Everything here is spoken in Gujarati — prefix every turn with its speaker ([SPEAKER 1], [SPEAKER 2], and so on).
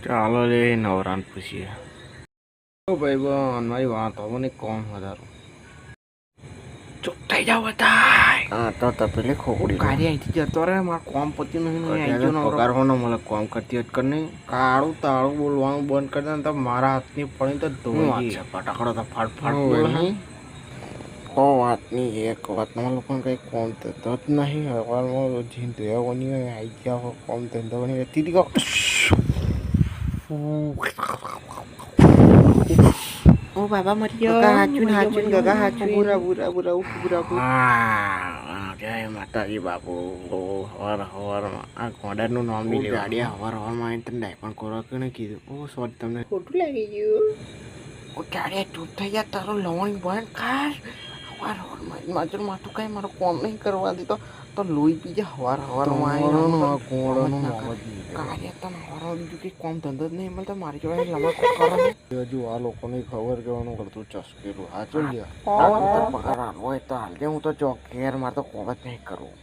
[SPEAKER 1] ચાલો લે નવરાન પૂછીએ. ઓ ભાઈ બન મારી વાત હવે મને કોમ વધારો ચૂપ થઈ જાવ બધા. હા તો પેલી ખોકડી કાર્ય અહીંથી જતો રહે મારા કોમ પત્યું નહીં અહીં પગાર હોનો મને કોમ કરતી અટકર નહીં કાળું તાળું બોલવાનું બંધ કરી દે ને તો મારા હાથની પડી તો ધોઈ છે ફટાકડો તો ફાટ બોલ નહીં. ઓ વાતની એક વાતમાં લોકોને કંઈ કોમ થતો જ નહીં હવારમાં જીન ધોયાઓની હોય આવી ગયા હોય કોમ ધંધોની હતી કહો. ઓ બાબા મરી ગયો હાચું હાચું ગગા હાચું પૂરા પૂરા પૂરા પૂરા પૂરા. જય માતાજી બાપુ. હવાર હવારમાં આ ગોડાનું નામ બી ગાડી હવાર હવારમાં આવીને તને ડાયપણ કોરા કે કીધું. ઓ સોરી તમને ખોટું લાગી ગયું. ઓ ગાડી ચૂપ થઈ જાય તારો લવણ બંધ ખાસ હવાર હવારમાં મારું માથું કાંઈ મારો કોમ નહીં કરવા દીધો તો લોહી પી જાય હવાર હવારમાં કાર્ય તને હવાર બીજું કંઈ કોમ ધંધો જ નહીં મળતો મારી જોડે લમા કરો હજુ આ લોકોની ખબર કહેવાનું કરતું ચસકેલું હા ચાલ પગાર હોય તો હાલ હું તો ચોક ઘેર મારે તો કોમ જ નહીં કરવું.